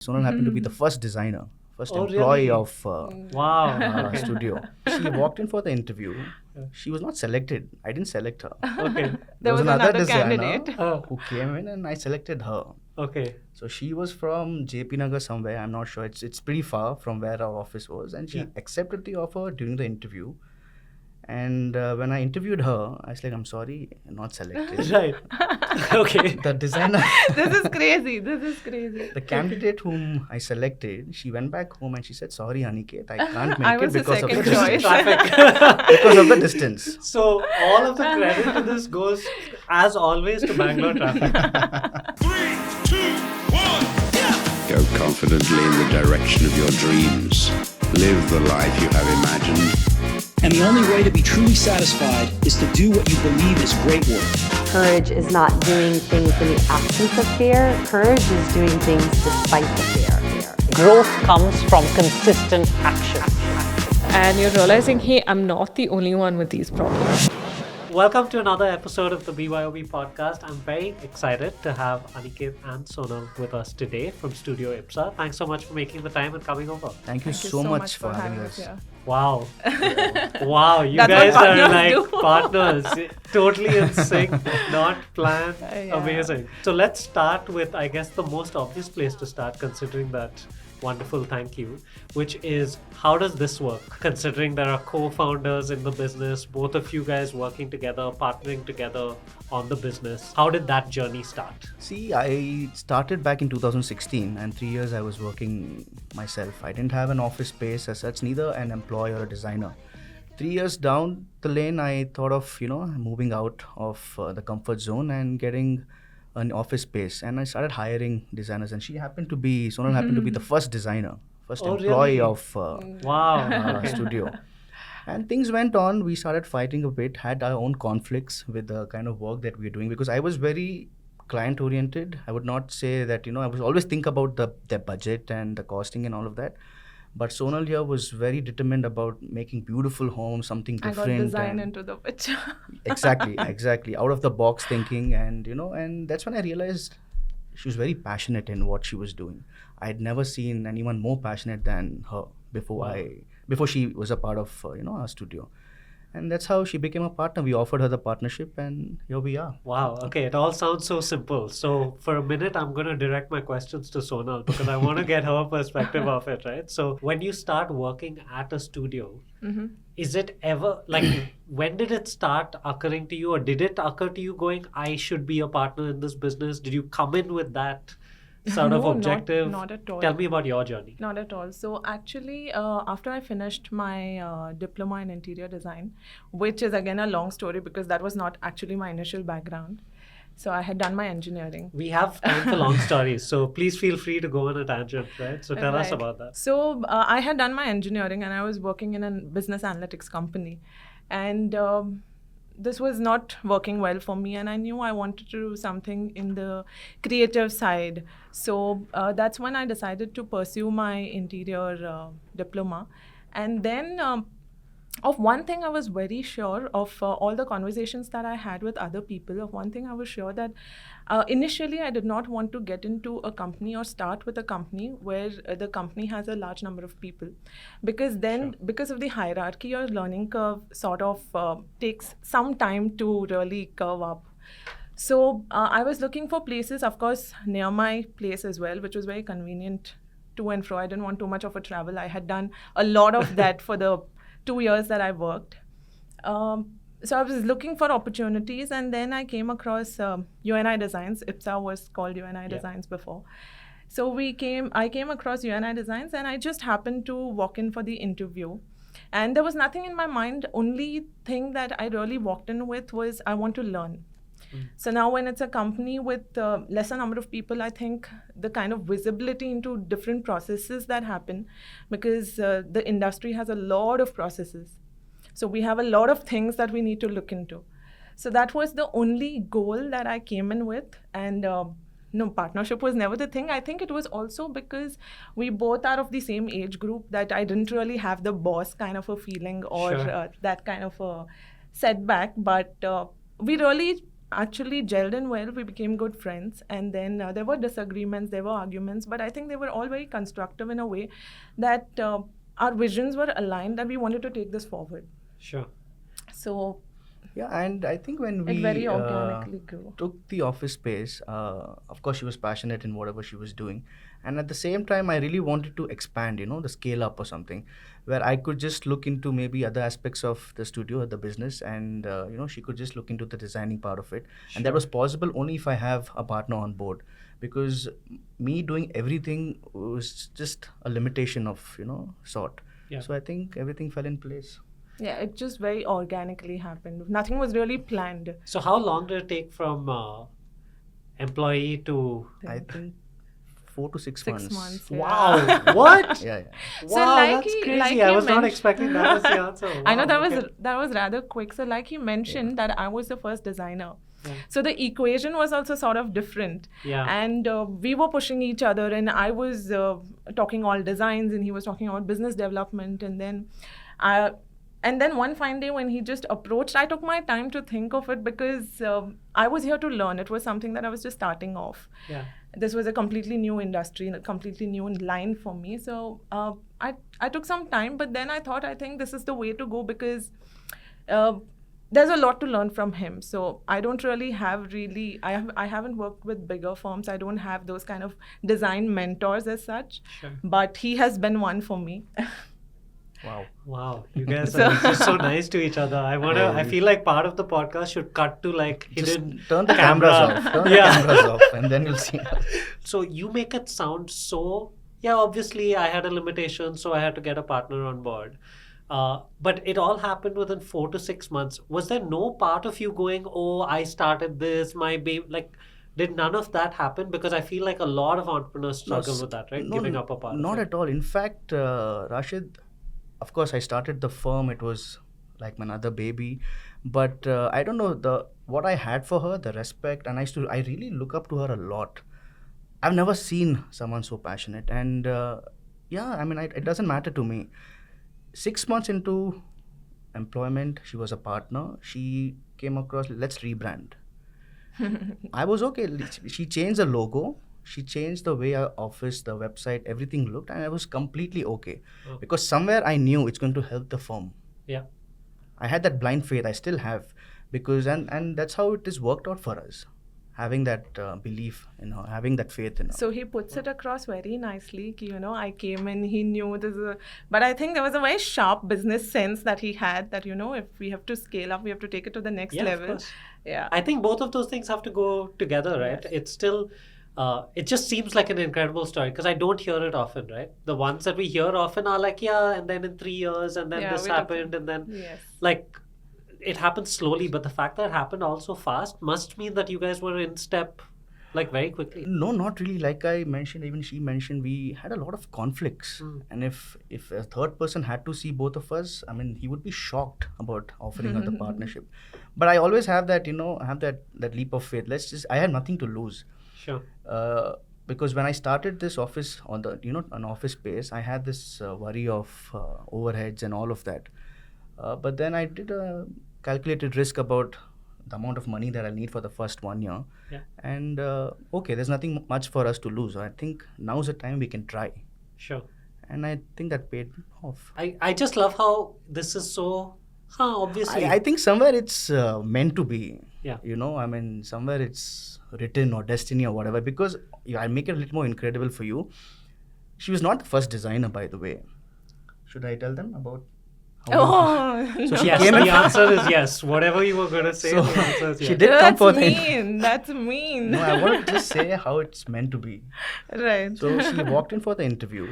Sonal happened to be the first designer, first Oh, employee really? of Wow. Studio. She walked in for the interview. She was not selected. I didn't select her. Okay. There was another designer candidate. who came in and I selected her. Okay. So she was from JP Nagar somewhere. I'm not sure. It's pretty far from where our office was. And she Yeah. accepted the offer during the interview. And when I interviewed her, I was like, I'm sorry, not selected. Right. Okay. The designer, This is crazy. This is crazy. the candidate whom I selected, she went back home and she said, sorry, Aniket, I can't make I it was the because of the second distance. choice. Traffic. Because of the distance. So all of the credit to this goes, as always, to Bangalore traffic. 3, 2, 1. Go confidently in the direction of your dreams. Live the life you have imagined. And the only way to be truly satisfied is to do what you believe is great work. Courage is not doing things in the absence of fear. Courage is doing things despite the fear. Growth comes from consistent action. And you're realizing, hey, I'm not the only one with these problems. Welcome to another episode of the BYOB podcast. I'm very excited to have Aniket and Sonal with us today from Studio IPSA. Thanks so much for making the time and coming over. Thank you so much for having us. here. Wow. Wow, you That's guys what are partners like do. partners. Totally in sync, not planned. Yeah. Amazing. So let's start with, I guess, the most obvious place to start, considering that wonderful thank you, which is, how does this work? Considering there are co-founders in the business, both of you guys working together, partnering together on the business. How did that journey start? See, I started back in 2016 and 3 years I was working myself. I didn't have an office space as such, neither an employee or a designer. 3 years down the lane, I thought of, moving out of the comfort zone and getting an office space. And I started hiring designers. And Sonal happened to be the first designer, first Oh, employee really? of Wow. Studio. And things went on. We started fighting a bit, had our own conflicts with the kind of work that we were doing, because I was very client oriented. I would not say that, I was always think about the budget and the costing and all of that. But Sonal here was very determined about making beautiful homes, something I different. got design and into the picture. exactly. Out of the box thinking. And that's when I realized she was very passionate in what she was doing. I had never seen anyone more passionate than her before she was a part of, our studio. And that's how she became a partner. We offered her the partnership and here we are. Wow. Okay. It all sounds so simple. So for a minute, I'm going to direct my questions to Sonal because I want to get her perspective of it, right? So when you start working at a studio, is it ever like, when did it start occurring to you, or did it occur to you going, I should be a partner in this business? Did you come in with that sort of No, objective? not at all. Tell me about your journey. Not at all. So actually, after I finished my diploma in interior design, which is again a long story because that was not actually my initial background. So I had done my engineering. We have time for long stories, so please feel free to go on a tangent, right? So tell us Right. about that. So I had done my engineering and I was working in a business analytics company. And this was not working well for me, and I knew I wanted to do something in the creative side. So that's when I decided to pursue my interior diploma. And then of one thing I was very sure of, all the conversations that I had with other people, of one thing I was sure that initially I did not want to get into a company or start with a company where the company has a large number of people, because then because of the hierarchy, your learning curve sort of takes some time to really curve up. So I was looking for places, of course, near my place as well, which was very convenient to and fro. I didn't want too much of a travel. I had done a lot of that for the 2 years that I worked. So I was looking for opportunities, and then I came across UNI Designs. IPSA was called UNI Designs before. So I came across UNI Designs, and I just happened to walk in for the interview. And there was nothing in my mind. Only thing that I really walked in with was I want to learn. So now when it's a company with lesser number of people, I think the kind of visibility into different processes that happen, because the industry has a lot of processes. So we have a lot of things that we need to look into. So that was the only goal that I came in with. And no, partnership was never the thing. I think it was also because we both are of the same age group that I didn't really have the boss kind of a feeling or that kind of a setback. But we really actually gelled in well. We became good friends, and then there were disagreements, there were arguments, but I think they were all very constructive in a way that our visions were aligned, that we wanted to take this forward. Sure. So Yeah, and I think when it we very organically grew. took the office space, of course, she was passionate in whatever she was doing. And at the same time, I really wanted to expand, the scale up or something, where I could just look into maybe other aspects of the studio or the business. And, she could just look into the designing part of it. And that was possible only if I have a partner on board. Because me doing everything was just a limitation of, sort. Yeah. So I think everything fell in place. Yeah, it just very organically happened. Nothing was really planned. So how long did it take from employee to... I think 4 to 6 months. 6 months. Wow. What? Yeah. So Wow, like that's he- crazy. like I he was not mentioned- expecting that as the answer. I know Wow, that was rather quick. So like he mentioned that I was the first designer. So the equation was also sort of different. Yeah. And we were pushing each other, and I was talking all designs and he was talking about business development. And then one fine day when he just approached, I took my time to think of it because I was here to learn. It was something that I was just starting off. Yeah. This was a completely new industry and a completely new line for me. So I took some time, but then I think this is the way to go because there's a lot to learn from him. So I don't really I haven't worked with bigger firms. I don't have those kind of design mentors as such. Sure. But he has been one for me. Wow. Wow, you guys are just so nice to each other. I feel like part of the podcast should cut to like Just hidden turn the camera. cameras off. Turn the cameras off, and then you'll see. So you make it sound so... Yeah, obviously I had a limitation, so I had to get a partner on board. But it all happened within 4 to 6 months. Was there no part of you going, oh, I started this, my baby... Like, did none of that happen? Because I feel like a lot of entrepreneurs struggle with that, right? Giving up a part Not of it. at all. In fact, Rashid, of course, I started the firm. It was like my other baby. But I don't know, what I had for her, the respect, and I really look up to her a lot. I've never seen someone so passionate. And it doesn't matter to me. 6 months into employment, she was a partner. She came across, let's rebrand. I was okay. She changed the logo. She changed the way our office, the website, everything looked, and I was completely okay. Because somewhere I knew it's going to help the firm. Yeah. I had that blind faith. I still have. Because, and that's how it is worked out for us. Having that belief in her, having that faith in her. So he puts it across very nicely. I came in, he knew but I think there was a very sharp business sense that he had that, if we have to scale up, we have to take it to the next Yeah, of level. course. Yeah. I think both of those things have to go together, right? Yes. It's still, it just seems like an incredible story because I don't hear it often, right? The ones that we hear often are like, yeah, and then in 3 years, and then this happened, and then Yes. like it happened slowly. But the fact that it happened all so fast must mean that you guys were in step like very quickly. No, not really. Like I mentioned, even she mentioned, we had a lot of conflicts. And if a third person had to see both of us, he would be shocked about offering her the partnership. But I always have that, have that leap of faith. I had nothing to lose. Sure. Because when I started this office on the, an office space, I had this worry of overheads and all of that. But then I did a calculated risk about the amount of money that I'll need for the first 1 year. Yeah. And okay, there's nothing much for us to lose. I think now's the time we can try. Sure. And I think that paid off. I just love how this is so, obviously. I think somewhere it's meant to be. Yeah. Somewhere it's written or destiny or whatever. Because I'll make it a little more incredible for you. She was not the first designer, by the way. Should I tell them about? So she Yes, came in. the answer is yes. Whatever you were going to say, So, the answer is yes. she did come That's for the. mean. That's mean. No, I want to just say how it's meant to be. Right. So she walked in for the interview.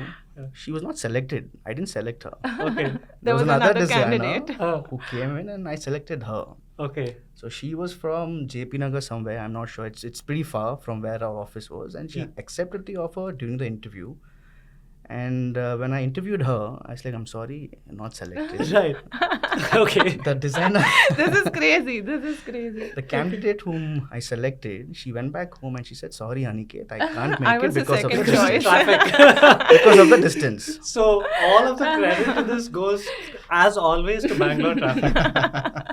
She was not selected. I didn't select her. Okay. There was another designer candidate. who came in and I selected her. Okay. So she was from JP Nagar somewhere. I'm not sure. It's pretty far from where our office was. And she accepted the offer during the interview. And when I interviewed her, I was like, I'm sorry, not selected. Right. Okay. The designer, This is crazy. This is crazy. the candidate whom I selected, she went back home and she said, sorry, Aniket, I can't make I it was the because of the second distance. choice. Because of the distance. So all of the credit to this goes, as always, to Bangalore traffic.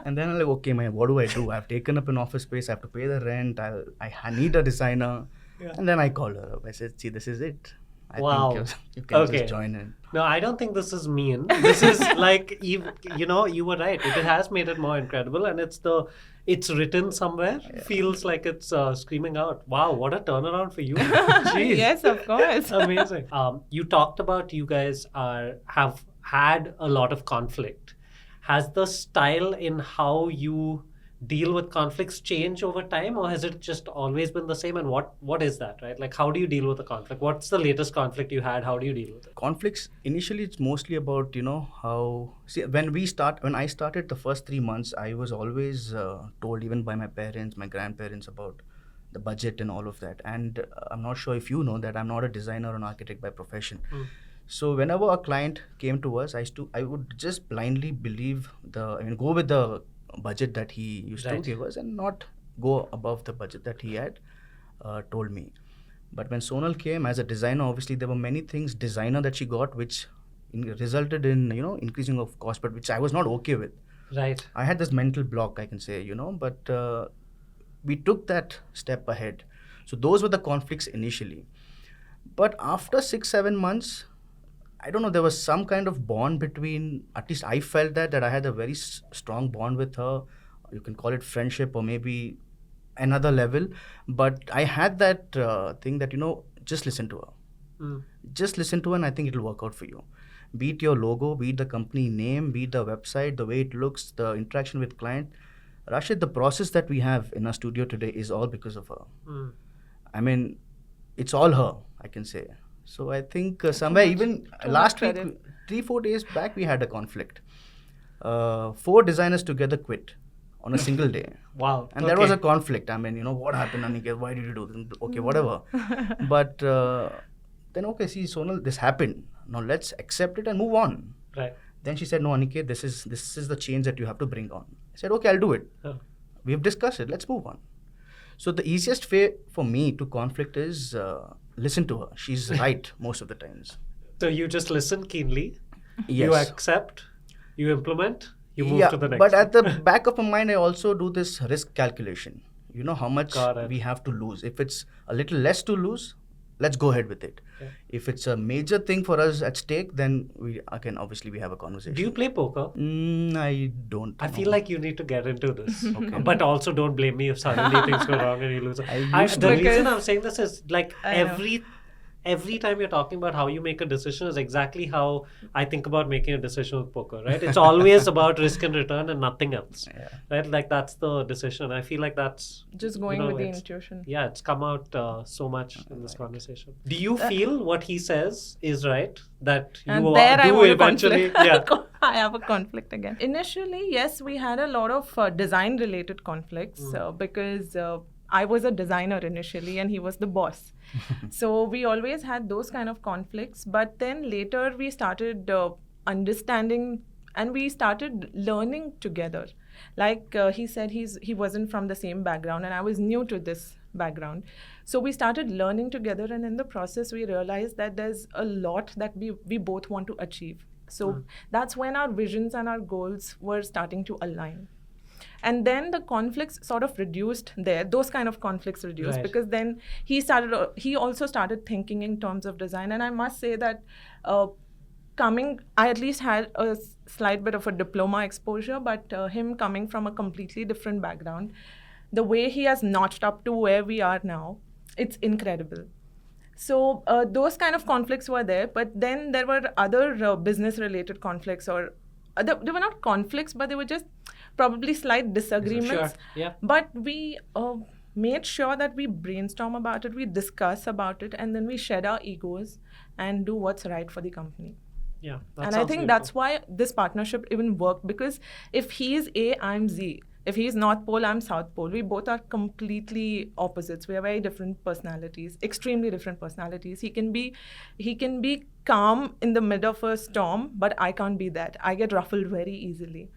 And then I'm like, okay, man, what do I do? I've taken up an office space, I have to pay the rent, I need a designer. Yeah. And then I called her up. I said, see, this is it. I Wow. think you can Okay. just join in. No, I don't think this is mean. This is like, you were right. It has made it more incredible, and it's written somewhere. Feels like it's screaming out. Wow, what a turnaround for you! Jeez. Yes, of course. Amazing. You talked about you guys have had a lot of conflict. Has the style in how you deal with conflicts change over time, or has it just always been the same? And what is that, right? Like, how do you deal with a conflict? What's the latest conflict you had? How do you deal with it? Conflicts, initially it's mostly about, how, see, when I started the first 3 months, I was always told, even by my parents, my grandparents, about the budget and all of that. And I'm not sure if you know that I'm not a designer or an architect by profession. So whenever a client came to us, I would just blindly go with the budget that he used to give us and not go above the budget that he had told me. But when Sonal came as a designer, obviously there were many things designer that she got which resulted in increasing of cost, but which I was not okay with. Right. I had this mental block, I can say, but we took that step ahead. So those were the conflicts initially. But after 6-7 months, I don't know, there was some kind of bond between, at least I felt that I had a very strong bond with her. You can call it friendship or maybe another level. But I had that thing that, just listen to her. Just listen to her and I think it'll work out for you. Be it your logo, be it the company name, be it the website, the way it looks, the interaction with client. Rashid, the process that we have in our studio today is all because of her. I mean, it's all her, I can say. So I think somewhere even last week, 3-4 days back, we had a conflict. 4 designers together quit on a single day. Wow. And there was a conflict. I mean, what happened, Aniket? Why did you do this? Okay, whatever. But then, okay, see, Sonal, this happened. Now let's accept it and move on. Right. Then she said, no, Aniket, this is the change that you have to bring on. I said, okay, I'll do it. We have discussed it. Let's move on. So the easiest way for me to conflict is listen to her. She's right most of the times. So you just listen keenly. Yes. You accept. You implement. You move to the next. But at the back of my mind, I also do this risk calculation. You know how much Got it. we have to lose. If it's a little less to lose, let's go ahead with it. Yeah. If it's a major thing for us at stake, then we have a conversation. Do you play poker? I don't. I know. feel like you need to get into this. Okay. But also don't blame me if suddenly things go wrong and you lose. The reason I'm saying this is like every time you're talking about how you make a decision is exactly how I think about making a decision with poker, right? It's always about risk and return and nothing else, right? Like that's the decision. I feel like that's Just going with the intuition. Yeah, it's come out so much in this conversation. Do you feel what he says is right? That you And there I do want a eventually, conflict. I have a conflict again. Initially, yes, we had a lot of design-related conflicts because I was a designer initially and he was the boss. So we always had those kind of conflicts. But then later we started understanding and we started learning together. Like he said, he wasn't from the same background and I was new to this background. So we started learning together, and in the process we realized that there's a lot that we both want to achieve. So that's when our visions and our goals were starting to align. And then the conflicts sort of reduced there. Those kind of conflicts reduced because then he also started thinking in terms of design. And I must say that I at least had a slight bit of a diploma exposure, but him coming from a completely different background, the way he has notched up to where we are now, it's incredible. So those kind of conflicts were there, but then there were other business-related conflicts, or they were not conflicts, but they were just probably slight disagreements. Sure. Yeah. But we made sure that we brainstorm about it, we discuss about it, and then we shed our egos and do what's right for the company. Yeah. And I think that's why this partnership even worked, because if he is A, I'm Z, If he's North Pole, I'm South Pole. We both are completely opposites. We are very different personalities, extremely different personalities. He can be calm in the mid of a storm, but I can't be that. I get ruffled very easily.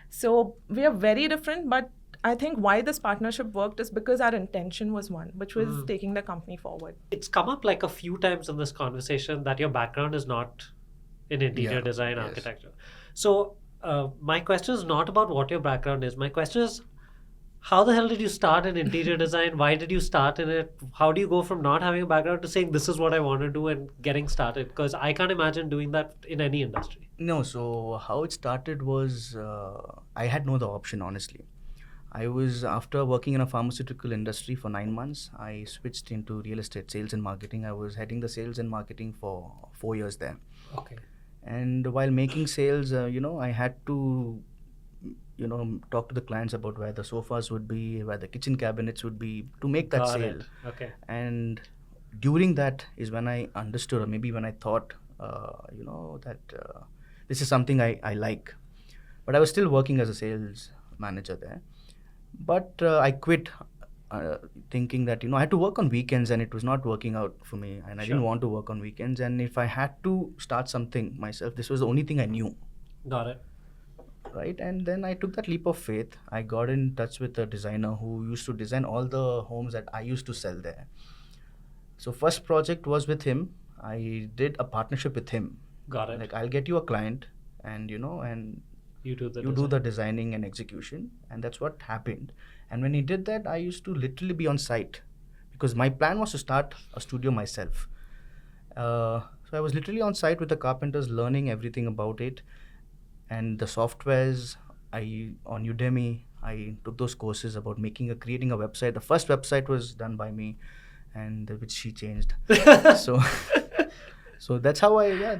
So we are very different, but I think why this partnership worked is because our intention was one, which was taking the company forward. It's come up like a few times in this conversation that your background is not in interior design architecture. So my question is not about what your background is. My question is, how the hell did you start in interior design? Why did you start in it? How do you go from not having a background to saying this is what I want to do and getting started? Because I can't imagine doing that in any industry. No, so how it started was I had no other option, honestly. I was, after working in a pharmaceutical industry for 9 months, I switched into real estate sales and marketing. I was heading the sales and marketing for 4 years there. Okay. And while making sales, I had to, talk to the clients about where the sofas would be, where the kitchen cabinets would be, to make that Got sale. it. Okay. And during that is when I understood, or maybe when I thought, that this is something I like. But I was still working as a sales manager there. But I quit thinking that, I had to work on weekends and it was not working out for me. And I didn't want to work on weekends. And if I had to start something myself, this was the only thing I knew. Got it. Right. And then I took that leap of faith. I got in touch with a designer who used to design all the homes that I used to sell there. So first project was with him. I did a partnership with him. Got it. Like, I'll get you a client and, and you do the designing and execution. And that's what happened. And when he did that, I used to literally be on site because my plan was to start a studio myself. So I was literally on site with the carpenters, learning everything about it. And the softwares, on Udemy, I took those courses about creating a website. The first website was done by me, and which she changed. So that's how I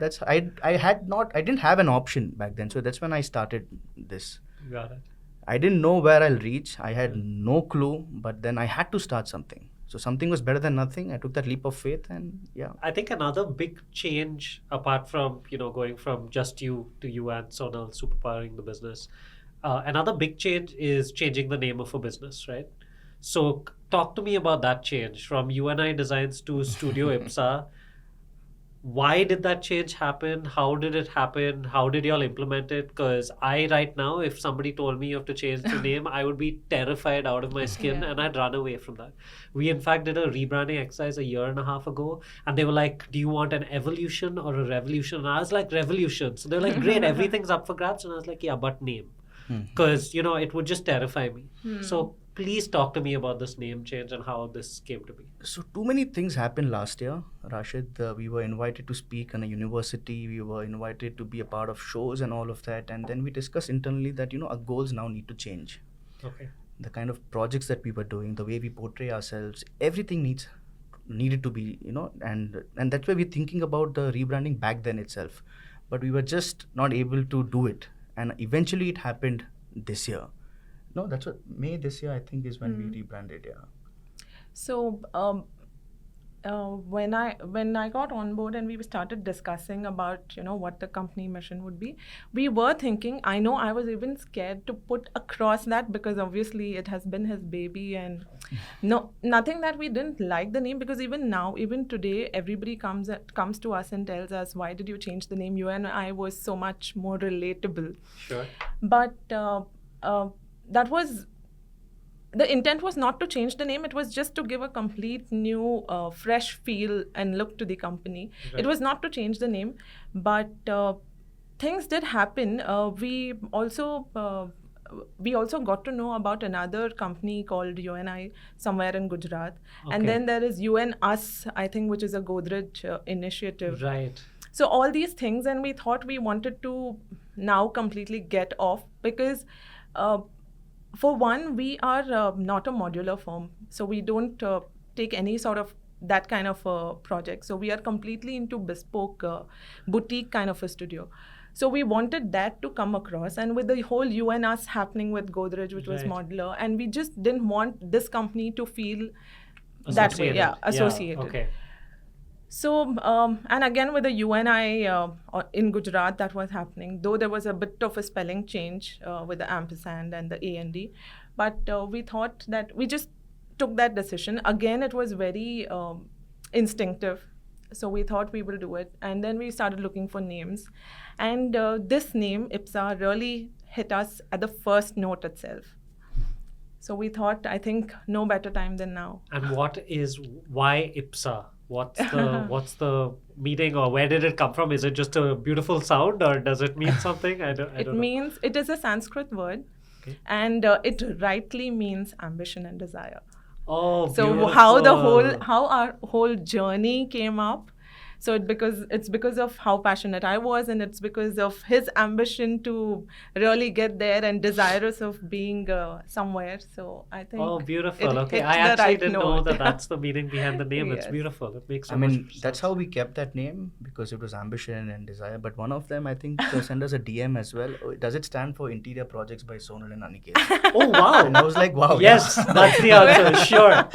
didn't have an option back then. So that's when I started this. Got it. I didn't know where I'll reach. I had no clue, but then I had to start something. So something was better than nothing. I took that leap of faith and I think another big change, apart from, going from just you to you and Sonal superpowering the business, another big change is changing the name of a business, right? So talk to me about that change from UNI Designs to Studio IPSA. Why did that change happen? How did it happen? How did y'all implement it? Because right now, if somebody told me you have to change the name, I would be terrified out of my skin and I'd run away from that. We, in fact, did a rebranding exercise 1.5 years ago and they were like, do you want an evolution or a revolution? And I was like, revolution. So they're like, great, everything's up for grabs. And I was like, yeah, but name. Because, it would just terrify me. So please talk to me about this name change and how this came to be. So too many things happened last year, Rashid. We were invited to speak in a university. We were invited to be a part of shows and all of that. And then we discussed internally that, our goals now need to change. Okay. The kind of projects that we were doing, the way we portray ourselves, everything needed to be, and that's why we're thinking about the rebranding back then itself. But we were just not able to do it. And eventually it happened this year. No, that's what May this year I think is when we rebranded. So when I got on board and we started discussing about what the company mission would be, we were thinking. I know I was even scared to put across that because obviously it has been his baby and nothing that we didn't like the name, because even today everybody comes to us and tells us, why did you change the name? You and I was so much more relatable. Sure. But the intent was not to change the name. It was just to give a complete new, fresh feel and look to the company. Right. It was not to change the name, but things did happen. We also got to know about another company called UNI somewhere in Gujarat. Okay. And then there is US, I think, which is a Godrej initiative. Right. So all these things, and we thought we wanted to now completely get off because for one, we are not a modular firm. So we don't take any sort of that kind of project. So we are completely into bespoke, boutique kind of a studio. So we wanted that to come across. And with the whole you and us happening with Godrej, which was modular, and we just didn't want this company to feel that way. Yeah, associated. Yeah, okay. So, and again with the UNI in Gujarat, that was happening, though there was a bit of a spelling change with the ampersand and the AND. But we thought that we just took that decision. Again, it was very instinctive. So we thought we will do it. And then we started looking for names. And this name, IPSA, really hit us at the first note itself. So we thought, I think, no better time than now. And why IPSA? What's the meaning, or where did it come from? Is it just a beautiful sound, or does it mean something? I don't know. It is a Sanskrit word, and it rightly means ambition and desire. Oh, so beautiful. how our whole journey came up. So it's because of how passionate I was, and it's because of his ambition to really get there and desirous of being somewhere. So I think. Oh, beautiful. I actually didn't know that that's the meaning behind the name. Yes. It's beautiful. It makes so much sense. That's how we kept that name, because it was ambition and desire. But one of them, I think, sent us a DM as well. Does it stand for Interior Projects by Sonal and Aniket? Oh, wow. And I was like, wow. Yes, yeah. That's the answer. Sure.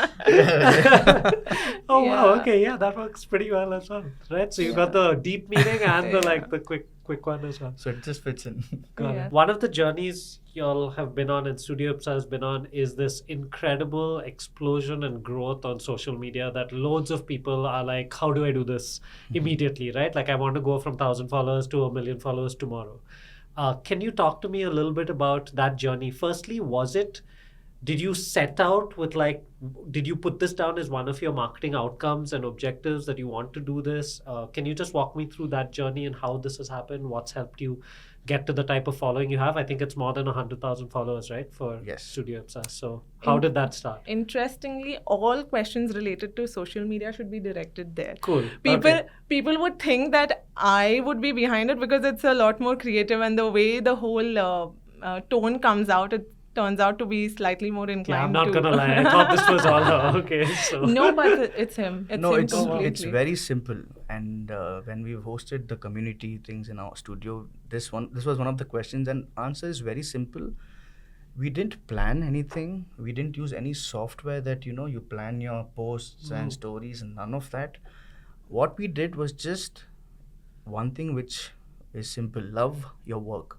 Oh, wow. Okay. Yeah, that works pretty well as well. Right, so you got the deep meaning and the quick one as well. So it just fits in. One of the journeys y'all have been on and Studio IPSA has been on is this incredible explosion and growth on social media that loads of people are like, how do I do this immediately, right? Like, I want to go from 1,000 followers to 1 million followers tomorrow. Can you talk to me a little bit about that journey? Firstly, did you set out with did you put this down as one of your marketing outcomes and objectives that you want to do this? Can you just walk me through that journey and how this has happened? What's helped you get to the type of following you have? I think it's more than 100,000 followers, right? For Studio IPSA. So how did that start? Interestingly, all questions related to social media should be directed there. Cool. People would think that I would be behind it because it's a lot more creative, and the way the whole tone comes out, it turns out to be slightly more inclined. Yeah, I'm not gonna lie. I thought this was all her. Okay, so no, but it's him. It's very simple. And when we hosted the community things in our studio, this was one of the questions, and answer is very simple. We didn't plan anything. We didn't use any software that you plan your posts and stories, and none of that. What we did was just one thing, which is simple: love your work.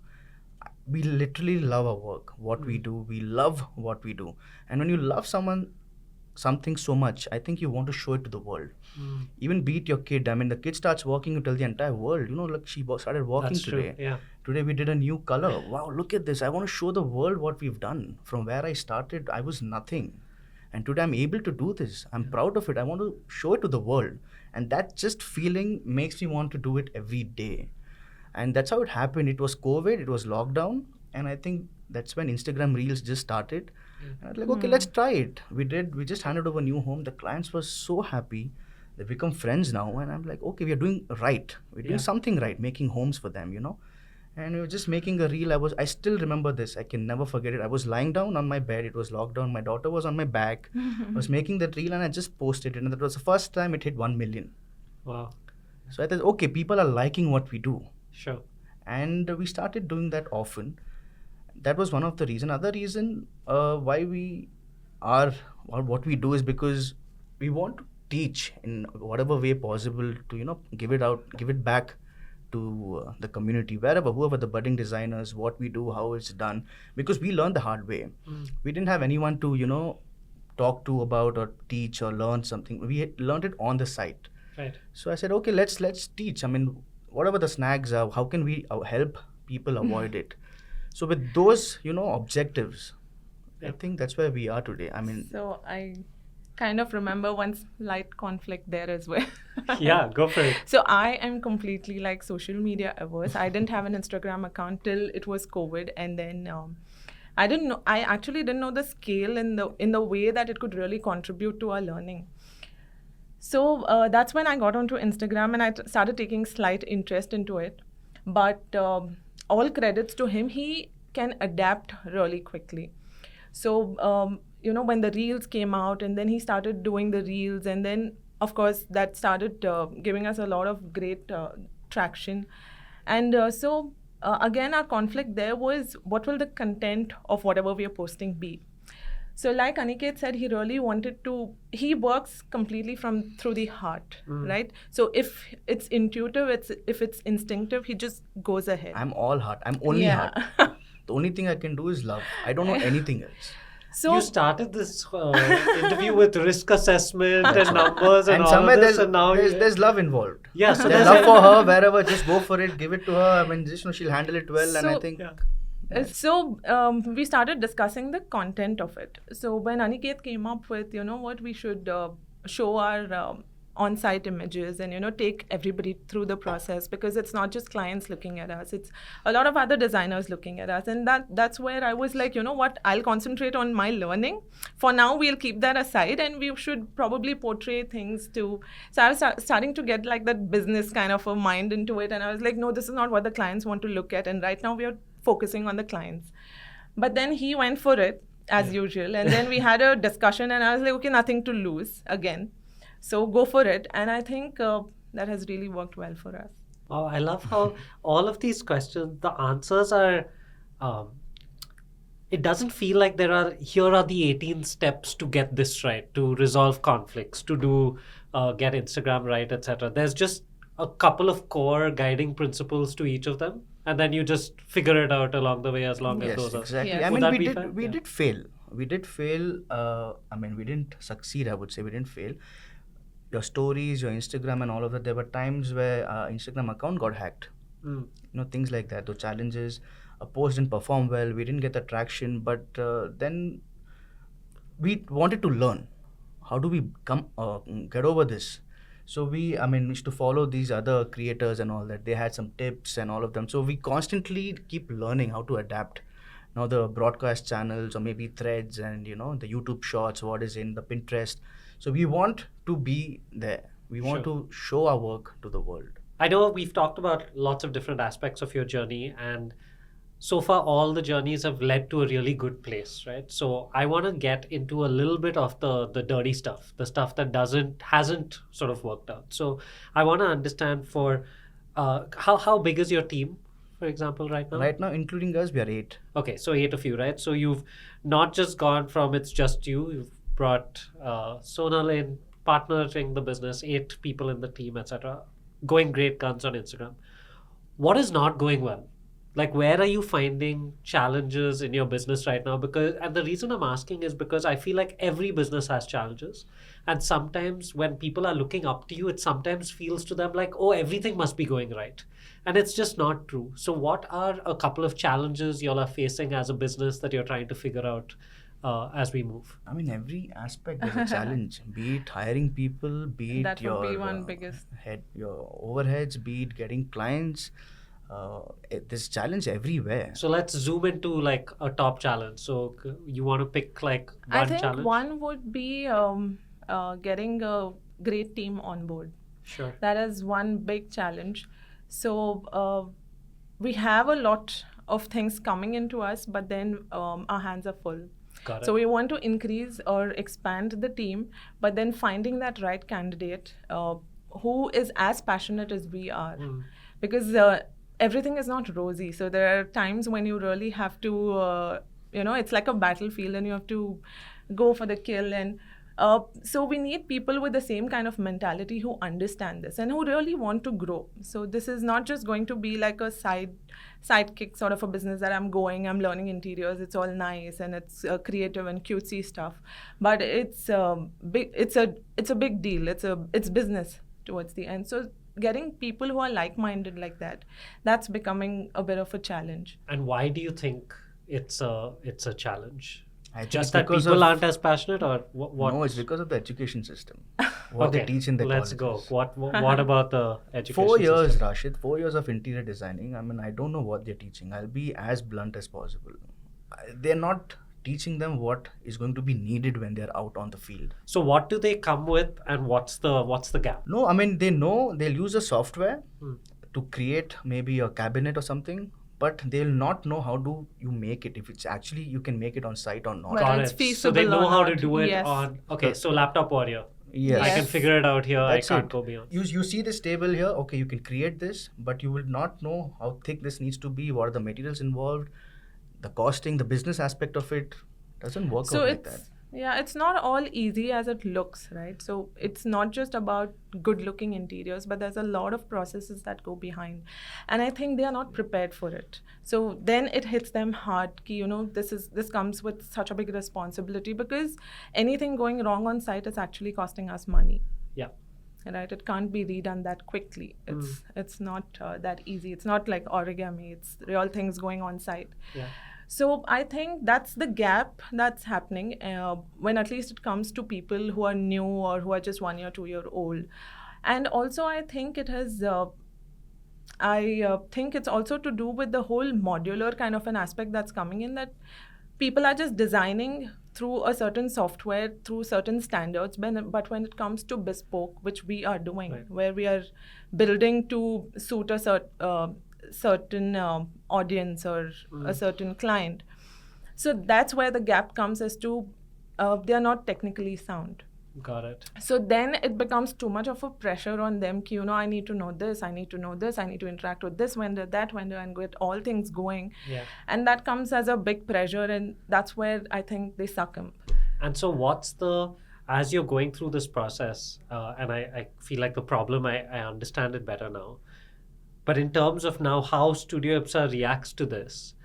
We literally love our work, what we do. We love what we do. And when you love something so much, I think you want to show it to the world. Even beat your kid. I mean, the kid starts walking, you tell the entire world, look, she started walking. That's today. True. Yeah. Today we did a new color. Wow, look at this. I want to show the world what we've done. From where I started, I was nothing. And today I'm able to do this. I'm proud of it. I want to show it to the world. And that just feeling makes me want to do it every day. And that's how it happened. It was COVID, it was lockdown, and I think that's when Instagram Reels just started. And I was like, okay, let's try it. We just handed over a new home. The clients were so happy. They become friends now. And I'm like, okay, we are doing right. We're doing something right, making homes for them, And we were just making a reel. I still remember this. I can never forget it. I was lying down on my bed. It was lockdown. My daughter was on my back. I was making that reel and I just posted it. And that was the first time it hit 1 million. Wow. So I thought, okay, people are liking what we do. Sure. And we started doing that often. That was one of the reasons. Other reason why we are or what we do is because we want to teach in whatever way possible to give it back to the community, whoever the budding designers, what we do, how it's done, because we learned the hard way. We didn't have anyone to talk to about or teach or learn something. We learned it on the site. Right. So I said, okay, let's teach. I mean, whatever the snags are, how can we help people avoid it? So with those, objectives, I think that's where we are today. I mean, so I kind of remember one slight conflict there as well. Yeah, go for it. So I am completely social media averse. I didn't have an Instagram account till it was COVID, and then I actually didn't know the scale in the way that it could really contribute to our learning. So that's when I got onto Instagram and I started taking slight interest into it. But all credits to him, he can adapt really quickly. So, when the reels came out and then he started doing the reels, and then, of course, that started giving us a lot of great traction. And again, our conflict there was, what will the content of whatever we are posting be? So like Aniket said, he really wanted to, he works completely through the heart, right? So if it's intuitive, if it's instinctive, he just goes ahead. I'm all heart. I'm only heart. The only thing I can do is love. I don't know anything else. So you started this interview with risk assessment and numbers and all somewhere of this, and now there's love involved. Yeah, so there's love for her wherever. Just go for it. Give it to her. I mean, just she'll handle it well, and I think. Yeah. So we started discussing the content of it. So when Aniket came up with, what we should show our on-site images and, take everybody through the process, because it's not just clients looking at us, it's a lot of other designers looking at us. And that's where I was like, what, I'll concentrate on my learning. For now, we'll keep that aside and we should probably portray things to, so I was starting to get like that business kind of a mind into it. And I was like, no, this is not what the clients want to look at. And right now we are focusing on the clients. But then he went for it as usual. And then we had a discussion and I was like, okay, nothing to lose again. So go for it. And I think that has really worked well for us. Oh, I love how all of these questions, the answers are, it doesn't feel like here are the 18 steps to get this right, to resolve conflicts, to get Instagram right, etc. There's just a couple of core guiding principles to each of them. And then you just figure it out along the way as long as those are. Exactly. Yes. I Would mean, that be fair? we did fail. We did fail. I mean, we didn't succeed, I would say. We didn't fail. Your stories, your Instagram and all of that, there were times where Instagram account got hacked. Things like that. Those challenges, a post didn't perform well, we didn't get the traction, but then we wanted to learn. How do we get over this? So we used to follow these other creators and all that. They had some tips and all of them. So we constantly keep learning how to adapt. Now the broadcast channels or maybe threads and, the YouTube shorts, what is in the Pinterest. So we want to be there. We want to show our work to the world. I know we've talked about lots of different aspects of your journey, and so far all the journeys have led to a really good place, right? So I want to get into a little bit of the dirty stuff, the stuff that hasn't sort of worked out. So I want to understand for how big is your team, for example, right now? Right now, including us, we are 8. Okay, so 8 of you, right? So you've not just gone from it's just you've brought Sonal in, partnering the business, 8 people in the team, etc. Going great guns on Instagram. What is not going well? Like, where are you finding challenges in your business right now? And the reason I'm asking is because I feel like every business has challenges. And sometimes when people are looking up to you, it sometimes feels to them like, oh, everything must be going right. And it's just not true. So what are a couple of challenges y'all are facing as a business that you're trying to figure out as we move? I mean, every aspect is a challenge. Be it hiring people, be it That your would be one biggest. your overheads, be it getting clients. There's challenge everywhere. So let's zoom into like a top challenge. So you want to pick like one I think challenge? one would be getting a great team on board. Sure. That is one big challenge. So we have a lot of things coming into us, but then our hands are full. Got it. So we want to increase or expand the team, but then finding that right candidate who is as passionate as we are. Because everything is not rosy. So there are times when you really have to, it's like a battlefield and you have to go for the kill. And so we need people with the same kind of mentality who understand this and who really want to grow. So this is not just going to be like a sidekick sort of a business that I'm learning interiors, it's all nice and it's creative and cutesy stuff. But it's big. It's a big deal. It's business towards the end. So getting people who are like-minded like that's becoming a bit of a challenge. And why do you think it's a challenge? I think Just it's that because people of- aren't as passionate, or what? No, it's because of the education system. What Okay, they teach in the let's colleges. go. What about the education 4 years, system? Rashid. 4 years of interior designing. I mean, I don't know what they're teaching. I'll be as blunt as possible. They're not teaching them what is going to be needed when they're out on the field. So what do they come with, and what's the gap? No, I mean, they know they'll use a software to create maybe a cabinet or something, but they'll not know how do you make it, if it's actually you can make it on site or not. Whether Got it's it. So they feasible know or how to not. do it Yes. on. Okay, so laptop warrior. Yes. I can figure it out here. That's I can't it. go beyond. You see this table here, okay, you can create this, but you will not know how thick this needs to be, what are the materials involved, the costing, the business aspect of it. Doesn't work So out like that. it's not all easy as it looks, right? So it's not just about good looking interiors, but there's a lot of processes that go behind, and I think they are not prepared for it. So then it hits them hard ki, this comes with such a big responsibility, because anything going wrong on site is actually costing us money, Yeah. right? It can't be redone that quickly. It's not that easy. It's not like origami. It's real things going on site. Yeah. So I think that's the gap that's happening when at least it comes to people who are new or who are just 1 year, 2 year old. And also I think it has, I think it's also to do with the whole modular kind of an aspect that's coming in, that people are just designing through a certain software, through certain standards, but when it comes to bespoke, which we are doing, Right. where we are building to suit a certain audience or a certain client. So that's where the gap comes, as to they are not technically sound. Got it. So then it becomes too much of a pressure on them, ki, I need to know this, I need to know this, I need to interact with this vendor, that vendor, and get all things going. Yeah. And that comes as a big pressure, and that's where I think they succumb. And so as you're going through this process, and I feel like the problem, I understand it better now. But in terms of now how Studio IPSA reacts to this,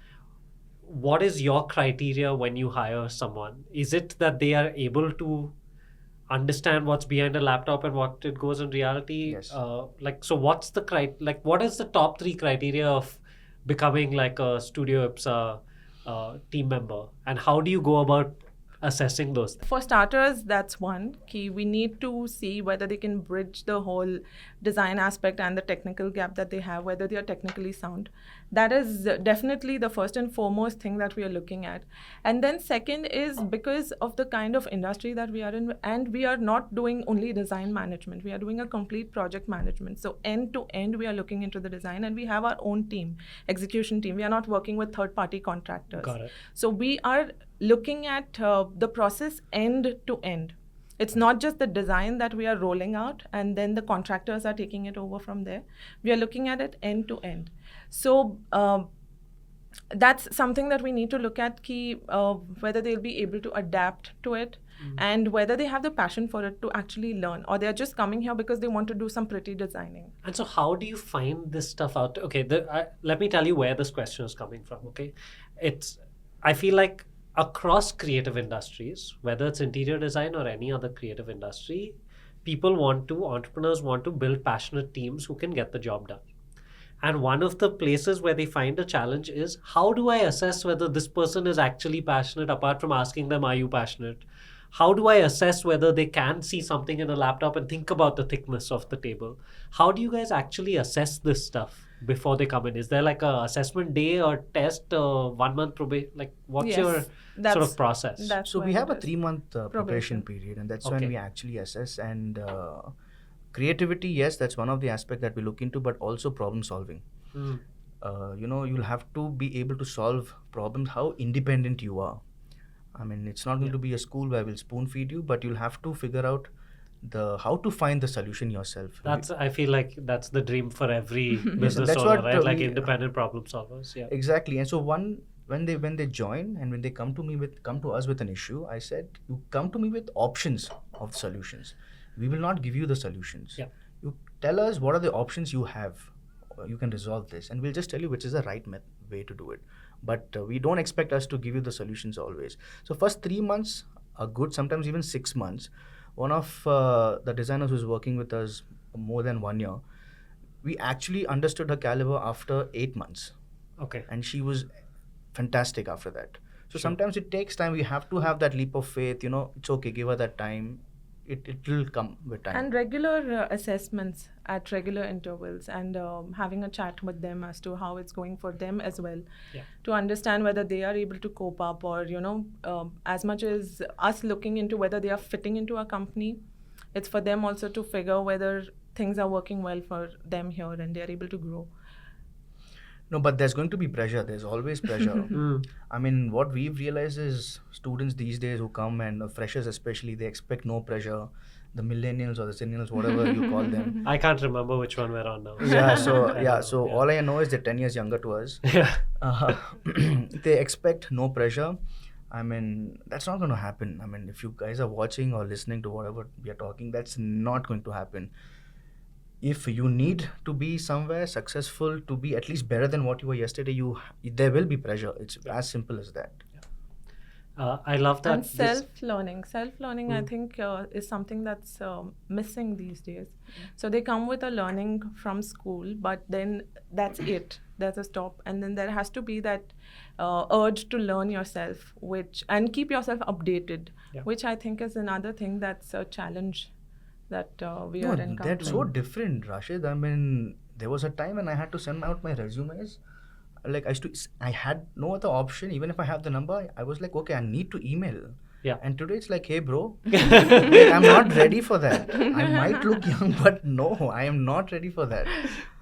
what is your criteria when you hire someone? Is it that they are able to understand what's behind a laptop and what it goes in reality? Yes. So what's the what is the top 3 criteria of becoming like a Studio IPSA team member, and how do you go about assessing those things? For starters, that's one key. We need to see whether they can bridge the whole design aspect and the technical gap that they have, whether they are technically sound. That is definitely the first and foremost thing that we are looking at. And then second is, because of the kind of industry that we are in, and we are not doing only design management, we are doing a complete project management. So end to end, we are looking into the design, and we have our own team, execution team. We are not working with third-party contractors. Got it. So we are looking at the process end to end. It's not just the design that we are rolling out and then the contractors are taking it over from there. We are looking at it end to end. So that's something that we need to look at, whether they'll be able to adapt to it, and whether they have the passion for it to actually learn, or they're just coming here because they want to do some pretty designing. And so how do you find this stuff out? Okay, let me tell you where this question is coming from, okay? I feel like across creative industries, whether it's interior design or any other creative industry, entrepreneurs want to build passionate teams who can get the job done. And one of the places where they find a challenge is, how do I assess whether this person is actually passionate, apart from asking them, are you passionate? How do I assess whether they can see something in a laptop and think about the thickness of the table? How do you guys actually assess this stuff before they come in? Is there like a assessment day or test, 1 month probation? Like, what's Yes, your sort of process? That's So we why have a it is. 3-month probation period, and that's when Okay. we actually assess. And creativity, yes, that's one of the aspects that we look into, but also problem solving. You'll have to be able to solve problems, how independent you are. I mean, it's not going to be a school where we'll spoon feed you, but you'll have to figure out how to find the solution yourself. I feel like that's the dream for every business That's owner, what, right? Like we- independent problem solvers. Yeah. Exactly. And so when they join and when they come to us with an issue, I said, you come to me with options of solutions. We will not give you the solutions. Yeah. You tell us what are the options you have. You can resolve this, and we'll just tell you which is the right way to do it. But we don't expect us to give you the solutions always. So first 3 months are good, sometimes even 6 months. One of the designers who's working with us more than 1 year, we actually understood her caliber after 8 months. Okay. And she was fantastic after that. So sometimes it takes time. We have to have that leap of faith. It's okay, give her that time. It will come with time. And regular assessments at regular intervals, and having a chat with them as to how it's going for them as well, to understand whether they are able to cope up, or as much as us looking into whether they are fitting into our company, it's for them also to figure whether things are working well for them here and they are able to grow. No, but there's going to be pressure. There's always pressure. I mean, what we've realized is students these days who come, and freshers especially, they expect no pressure. The millennials or the zennials, whatever you call them. I can't remember which one we're on now. So all I know is they're 10 years younger to us. Yeah. They expect no pressure. I mean, that's not going to happen. I mean, if you guys are watching or listening to whatever we are talking, that's not going to happen. If you need to be somewhere successful, to be at least better than what you were yesterday, there will be pressure. It's as simple as that. I love that. And self-learning, I think, is something that's missing these days. So they come with a learning from school, but then that's it. There's a stop, and then there has to be that urge to learn yourself, and keep yourself updated, which I think is another thing that's a challenge that we are encountering. That's so different, Rashid. I mean, there was a time when I had to send out my resumes. Like I had no other option. Even if I have the number, I was like, okay, I need to email. Yeah. And today it's like, hey, bro, I'm not ready for that. I might look young, but no, I am not ready for that.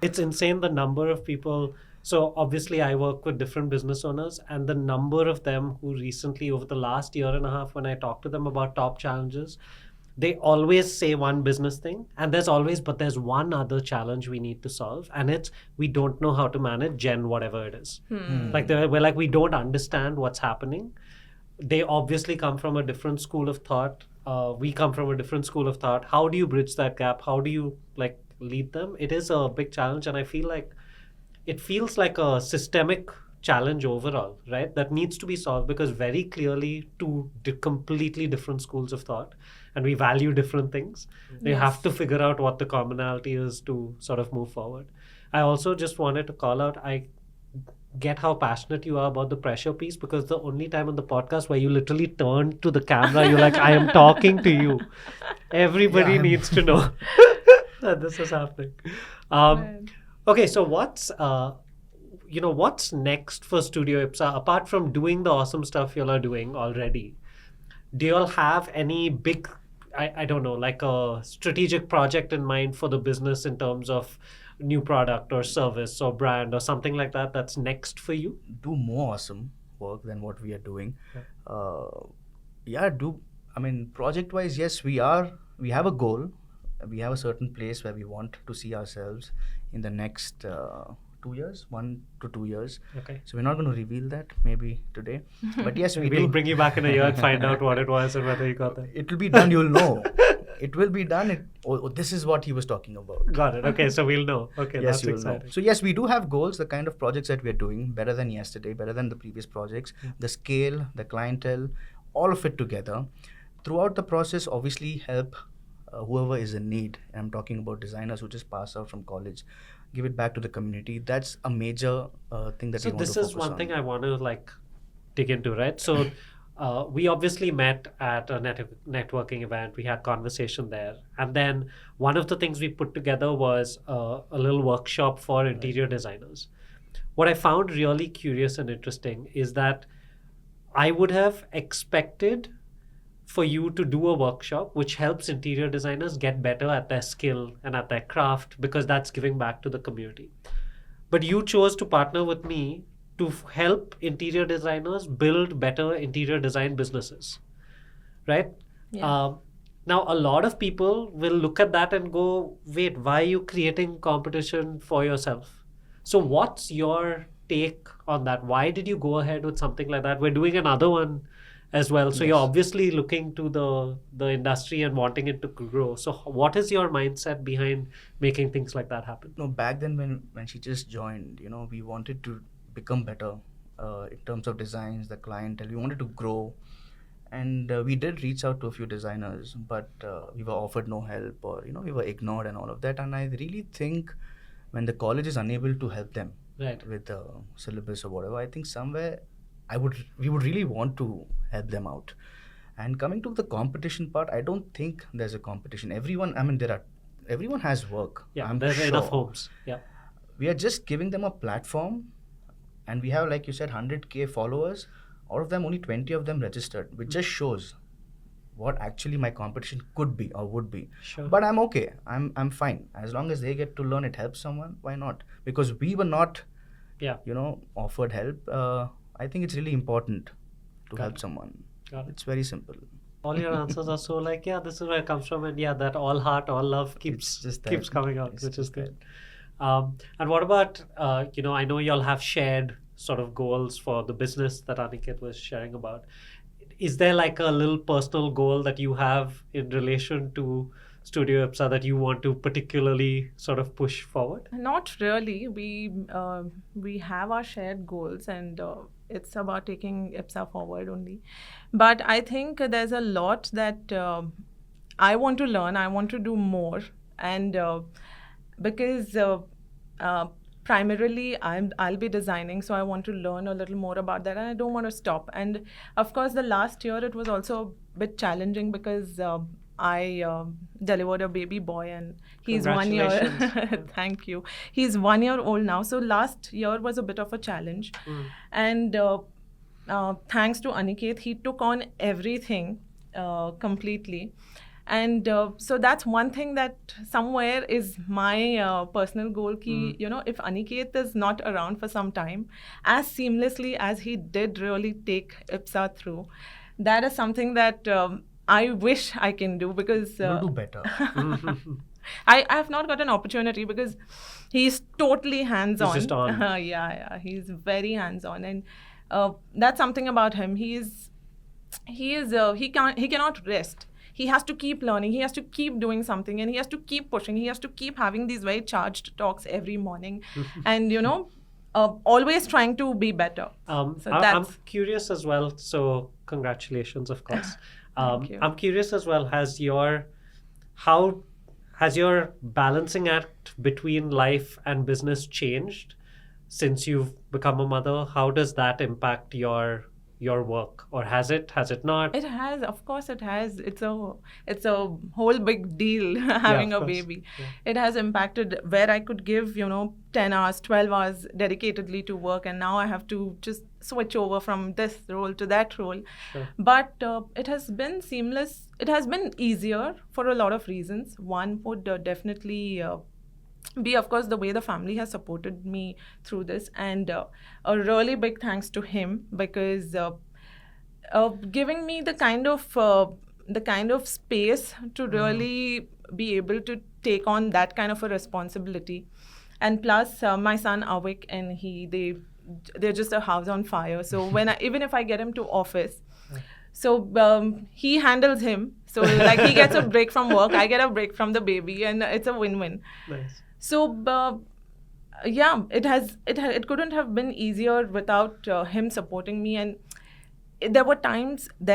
It's insane the number of people. So obviously I work with different business owners, and the number of them who recently, over the last year and a half, when I talk to them about top challenges, they always say one business thing, and there's one other challenge we need to solve, and it's we don't know how to manage Gen whatever it is. Like we're like, we don't understand what's happening. They obviously come from a different school of thought. We come from a different school of thought. How do you bridge that gap? How do you lead them? It is a big challenge, and I feel like it feels like a systemic challenge overall, right? That needs to be solved, because very clearly two completely different schools of thought, and we value different things. You have to figure out what the commonality is to sort of move forward. I also just wanted to call out, I get how passionate you are about the pressure piece, because the only time on the podcast where you literally turn to the camera, you're like, I am talking to you. Everybody needs to know that this is happening. Okay, so what's next for Studio IPSA, apart from doing the awesome stuff you all are doing already? Do you all have any big, I don't know, like a strategic project in mind for the business in terms of new product or service or brand or something like that that's next for you? Do more awesome work than what we are doing. Project-wise, yes, we have a goal. We have a certain place where we want to see ourselves in the next 2 years, 1 to 2 years. Okay. So we're not going to reveal that maybe today. But yes, we'll bring you back in a year and find out what it was and whether you got that. It will be done, you'll know. It will be done. This is what he was talking about. Got it. Okay, so we'll know. Okay, yes, that's exciting. Know. So yes, we do have goals, the kind of projects that we're doing, better than yesterday, better than the previous projects, the scale, the clientele, all of it together. Throughout the process, obviously help whoever is in need. I'm talking about designers who just pass out from college. Give it back to the community. That's a major thing that we want to focus on. So this is one thing I want to dig into, right? So we obviously met at a networking event. We had conversation there. And then one of the things we put together was a little workshop for interior designers. What I found really curious and interesting is that I would have expected for you to do a workshop which helps interior designers get better at their skill and at their craft, because that's giving back to the community. But you chose to partner with me to help interior designers build better interior design businesses, right? Yeah. Now, a lot of people will look at that and go, wait, why are you creating competition for yourself? So what's your take on that? Why did you go ahead with something like that? We're doing another one as well. So you're obviously looking to the industry and wanting it to grow. So what is your mindset behind making things like that happen? No, back then when she just joined, we wanted to become better in terms of designs, the clientele. We wanted to grow. And we did reach out to a few designers, but we were offered no help, or, we were ignored and all of that. And I really think when the college is unable to help them with the syllabus or whatever, I think somewhere we would really want to help them out. And coming to the competition part, I don't think there's a competition. Everyone has work. Yeah, there's enough homes. Yeah. We are just giving them a platform, and we have, like you said, 100K followers. Out of them, only 20 of them registered, which just shows what actually my competition could be or would be. Sure. But I'm okay. I'm fine. As long as they get to learn, it helps someone, why not? Because we were not, offered help. I think it's really important to help someone. It's very simple. All your answers are so this is where it comes from, and that all heart, all love keeps coming out, which is good. And what about, I know you all have shared sort of goals for the business that Aniket was sharing about. is there like a little personal goal that you have in relation to Studio IPSA that you want to particularly sort of push forward? Not really. We have our shared goals, and it's about taking IPSA forward only. But I think there's a lot that I want to learn. I want to do more, and because primarily I'll be designing, so I want to learn a little more about that, and I don't want to stop. And of course, the last year it was also a bit challenging because I delivered a baby boy, and he's 1 year. Congratulations. Thank you. He's 1 year old now. So last year was a bit of a challenge, and thanks to Aniket, he took on everything completely. And so that's one thing that somewhere is my personal goal. Ki, if Aniket is not around for some time, as seamlessly as he did really take IPSA through, that is something that I wish I can do, because You'll do better. I have not got an opportunity because he's totally hands-on. He's just on. Yeah, he's very hands-on, and that's something about him. He cannot rest. He has to keep learning. He has to keep doing something, and he has to keep pushing. He has to keep having these very charged talks every morning, and always trying to be better. I'm curious as well. So congratulations, of course. Thank you. I'm curious as well. How has your balancing act between life and business changed since you've become a mother? How does that impact your work, or has it not? It has, of course it has. It's a whole big deal having of a course. baby. Yeah. It has impacted where I could give 10 hours, 12 hours dedicatedly to work, and now I have to just switch over from this role to that role. Sure. But it has been seamless. It has been easier for a lot of reasons. One would definitely be, of course, the way the family has supported me through this, and a really big thanks to him, because giving me the kind of space to really be able to take on that kind of a responsibility. And plus my son Avik and they're just a house on fire. So even if I get him to office, so he handles him, so like he gets a break from work, I get a break from the baby, and it's a win-win. Nice. So it couldn't have been easier without him supporting me. And there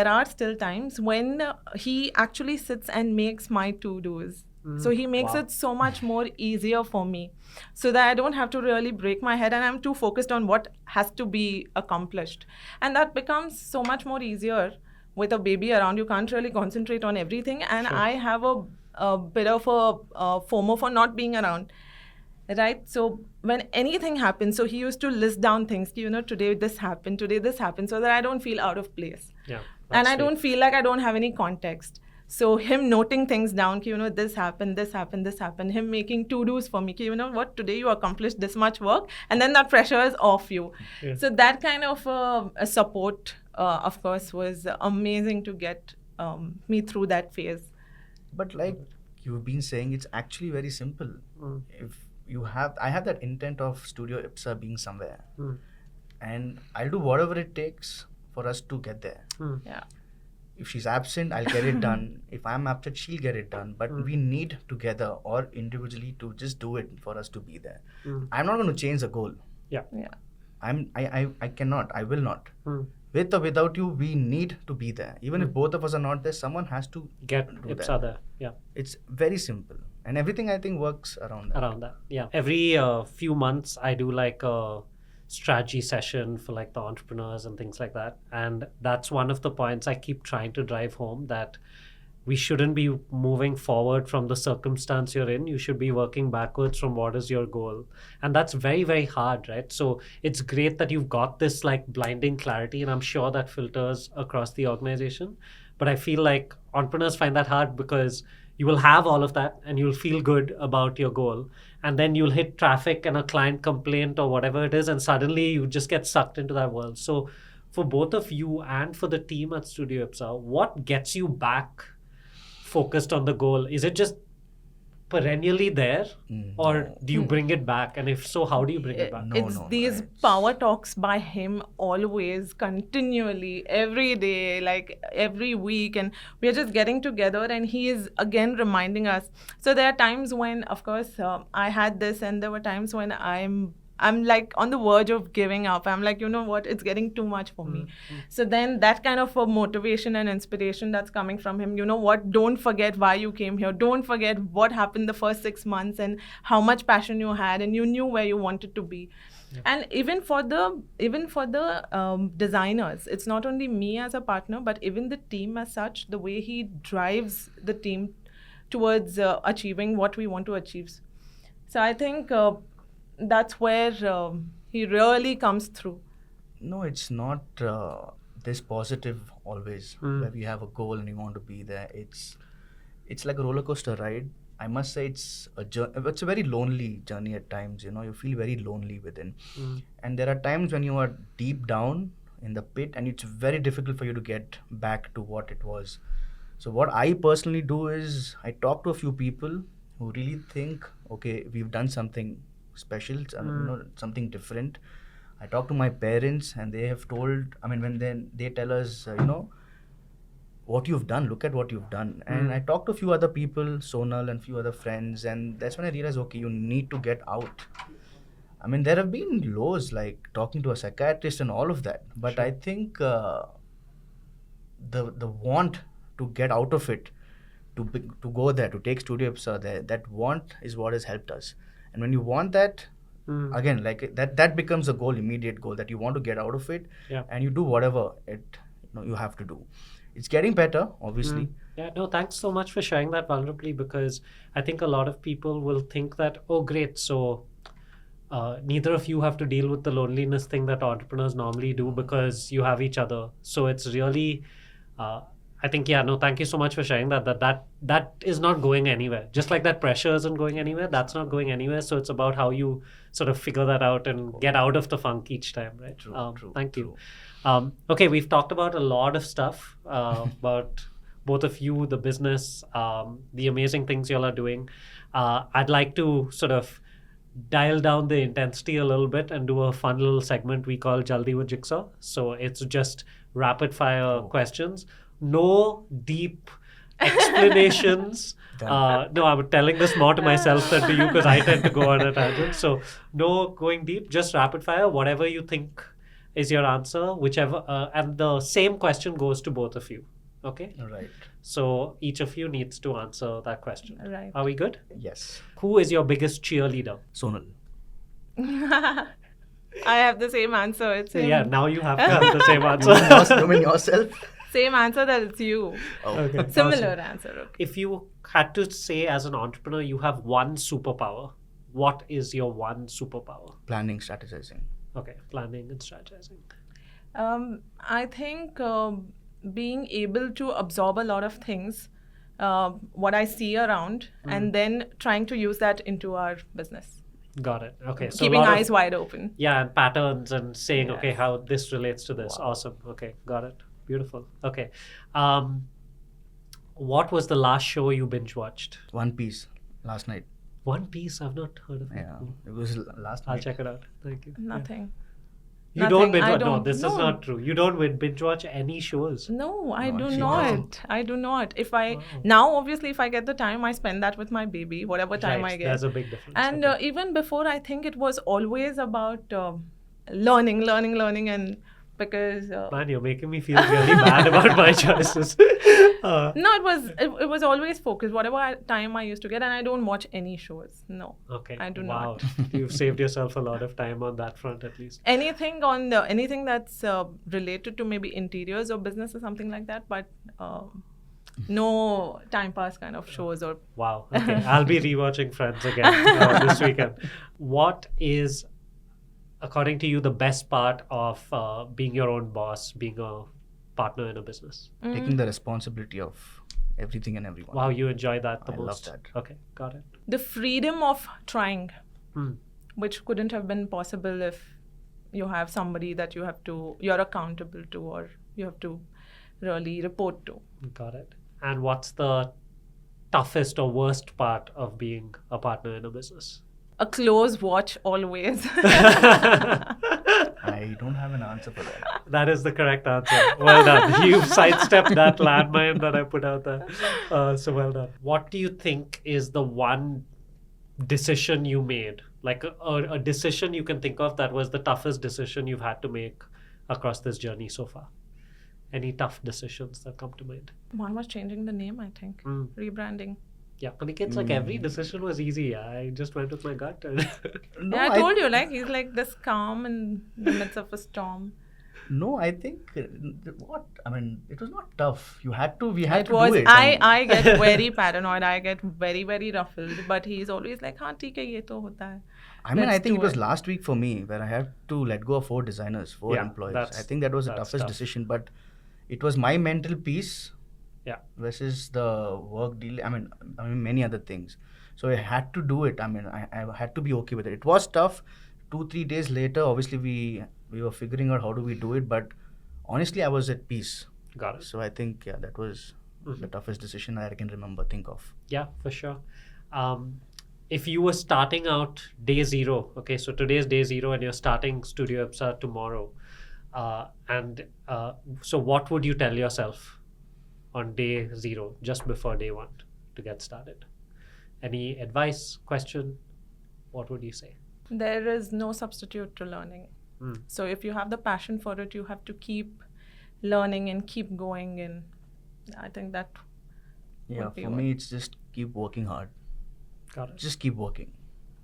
are still times when he actually sits and makes my to-dos. So he makes it so much more easier for me, so that I don't have to really break my head and I'm too focused on what has to be accomplished. And that becomes so much more easier with a baby around. You can't really concentrate on everything. And Sure. I have a bit of a FOMO for not being around. Right? So when anything happens, so he used to list down things, today this happened, so that I don't feel out of place. Yeah. And that's I sweet. don't feel like I don't have any context. So him noting things down, this happened, him making to-dos for me, what, today you accomplished this much work, and then that pressure is off you. Yeah. So that kind of a support, of course, was amazing to get me through that phase. But like you've been saying, it's actually very simple. I have that intent of Studio IPSA being somewhere, and I'll do whatever it takes for us to get there. Yeah. If she's absent, I'll get it done. If I'm absent, she'll get it done. But we need together or individually to just do it for us to be there. I'm not going to change the goal. Yeah. I cannot. I will not. With or without you, we need to be there. Even if both of us are not there, someone has to Get do IPSA that. there. Yeah. It's very simple. And everything, I think, works around that. Yeah. Every few months I do like a strategy session for like the entrepreneurs and things like that, and that's one of the points I keep trying to drive home, that we shouldn't be moving forward from the circumstance you're in. You should be working backwards from what is your goal, and that's very, very hard, right? So it's great that you've got this like blinding clarity, and I'm sure that filters across the organization. But I feel like entrepreneurs find that hard because you will have all of that and you'll feel good about your goal, and then you'll hit traffic and a client complaint or whatever it is, and suddenly you just get sucked into that world. So for both of you and for the team at Studio IPSA, what gets you back focused on the goal? Is it just perennially there, or No. do you bring it back? And if so, how do you bring it back? It's these power talks by him always, continually, every day, like every week, and we're just getting together and he is again reminding us. So there are times when, of course, I had this, and there were times when I'm like on the verge of giving up. I'm like, you know what, it's getting too much for me. So then that kind of a motivation and inspiration that's coming from him, you know what, don't forget why you came here. Don't forget what happened the first 6 months and how much passion you had and you knew where you wanted to be. And even for the designers, it's not only me as a partner, but even the team as such, the way he drives the team towards achieving what we want to achieve. So I think that's where he really comes through. No, it's not this positive always, where we have a goal and we want to be there. It's like a roller coaster ride. I must say it's a very lonely journey at times. You know, you feel very lonely within, and there are times when you are deep down in the pit, and it's very difficult for you to get back to what it was. So what I personally do is I talk to a few people who really think, okay, we've done something special, something different. I talk to my parents, and they have told, when they tell us, what you've done, look at what you've done. And I talked to a few other people, Sonal and few other friends, and that's when I realized, okay, you need to get out. There have been lows, like talking to a psychiatrist and all of that, but I think the want to get out of it, to go there, to take Studio IPSA there, that want is what has helped us. And when you want that, again, like that becomes a goal, immediate goal, that you want to get out of it, and you do whatever you have to do. It's getting better, obviously. Yeah, no, thanks so much for sharing that vulnerably, because I think a lot of people will think that, oh, great, so neither of you have to deal with the loneliness thing that entrepreneurs normally do because you have each other. So it's really, I think, thank you so much for sharing that is not going anywhere. Just like that pressure isn't going anywhere, that's not going anywhere. So it's about how you sort of figure that out and get out of the funk each time, right? True, thank you. Okay, we've talked about a lot of stuff about both of you, the business, the amazing things y'all are doing. I'd like to sort of dial down the intensity a little bit and do a fun little segment we call Jaldi with Jigsaw. So it's just rapid fire questions. No deep explanations. No, I'm telling this more to myself than to you because I tend to go on a tangent. So no going deep, just rapid fire, whatever you think is your answer, whichever, and the same question goes to both of you. Okay? All right. So each of you needs to answer that question. Right. Are we good? Yes. Who is your biggest cheerleader? Sonal. I have the same answer. It's him. Yeah, now you have to have the same answer. You mean yourself? Same answer that it's you. Oh. Okay. Similar Awesome. answer. Okay. If you had to say as an entrepreneur, you have one superpower, what is your one superpower? Planning, strategizing. Okay, planning and strategizing. I think being able to absorb a lot of things, what I see around, and then trying to use that into our business. Got it. Okay. So Keeping eyes wide open. Yeah, and patterns and saying, okay, Yes. how this relates to this. Wow. Awesome. Okay, got it. Beautiful. Okay. What was the last show you binge watched? One Piece last night. One Piece? I've not heard of it. Yeah, it was last I'll night. check it out. Thank you. Nothing. You Nothing. don't binge I watch. No, don't- this is no. not true. You don't binge watch any shows. No, I No, do she not. doesn't. I do not. Now, obviously, if I get the time, I spend that with my baby, whatever time Right, I get. there's a big difference. And Okay. even before, I think it was always about learning, and because Man, you're making me feel really bad about my choices. no, it was always focused. Whatever time I used to get, and I don't watch any shows. No, Okay. I do wow. not. You've saved yourself a lot of time on that front, at least. Anything that's related to maybe interiors or business or something like that, but no time pass kind of shows or. Wow. Okay. I'll be rewatching Friends again this weekend. What is, according to you, the best part of being your own boss, being a partner in a business? Taking the responsibility of everything and everyone. Wow, you enjoy that the I love most. that. Okay, got it. The freedom of trying, Hmm. which couldn't have been possible if you have somebody that you're accountable to, or you have to really report to. Got it. And what's the toughest or worst part of being a partner in a business? A close watch always. I don't have an answer for that. That is the correct answer. Well done. You've sidestepped that landmine that I put out there. So well done. What do you think is the one decision you made? Like a decision you can think of that was the toughest decision you've had to make across this journey so far? Any tough decisions that come to mind? One was changing the name, I think. Rebranding. Yeah, Aniket's like every decision was easy. I just went with my gut. No, Yeah, I told you, like, he's like this calm in the midst of a storm. No, I think I mean, it was not tough. We had to do it. I get very paranoid. I get very, very ruffled. But he's always like, हाँ ठीक है ये तो होता है. I mean, I Let's think it do was it. last week for me where I had to let go of 4 designers, 4 Yeah, employees. I think that was the toughest decision, but it was my mental peace versus the work deal. I mean, many other things. So I had to do it. I mean, I had to be okay with it. It was tough. 2-3 days later, obviously we were figuring out how do we do it, but honestly, I was at peace. Got it. So I think that was the toughest decision I can think of. Yeah, for sure. If you were starting out day 0, okay, so today is day 0 and you're starting Studio IPSA tomorrow, so what would you tell yourself on day 0, just before day 1 to get started? Any advice, question? What would you say? There is no substitute to learning. So if you have the passion for it, you have to keep learning and keep going. And I think that would be for me, it's just keep working hard. Got it. Just keep working.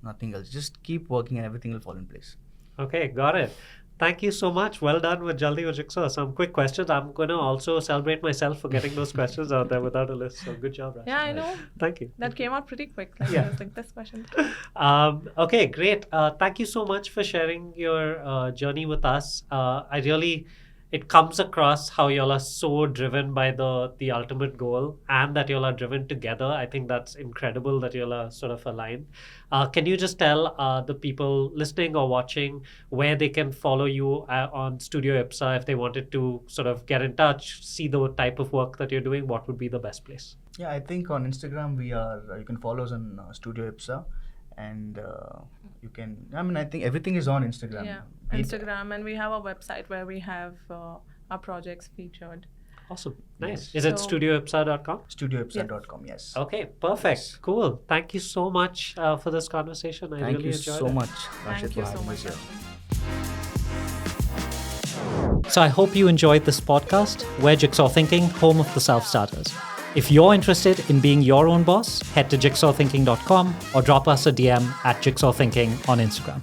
Nothing else. Just keep working and everything will fall in place. Okay, got it. Thank you so much. Well done with Jaldi with Jigsaw. Some quick questions. I'm going to also celebrate myself for getting those questions out there without a list. So good job, Rashid. Yeah, I know. Thank you. That came out pretty quick. Like, Yeah. I was like, this question. Okay, great. Thank you so much for sharing your journey with us. It comes across how y'all are so driven by the ultimate goal and that y'all are driven together. I think that's incredible that y'all are sort of aligned. Can you just tell the people listening or watching where they can follow you on Studio IPSA if they wanted to sort of get in touch, see the type of work that you're doing? What would be the best place? Yeah, I think on Instagram you can follow us on Studio IPSA, and you can. I mean, I think everything is on Instagram. Yeah, Instagram, and we have a website where we have our projects featured. Awesome. Nice. Yes. Is it So- studioipsa.com? StudioIPSA.com. Yes. Okay, perfect. Yes. Cool. Thank you so much for this conversation. I Thank really you enjoyed so it. much, Thank Rashid, you for so having much. us here. So I hope you enjoyed this podcast. We're Jigsaw Thinking, home of the self-starters. If you're interested in being your own boss, head to jigsawthinking.com or drop us a DM at Jigsaw Thinking on Instagram.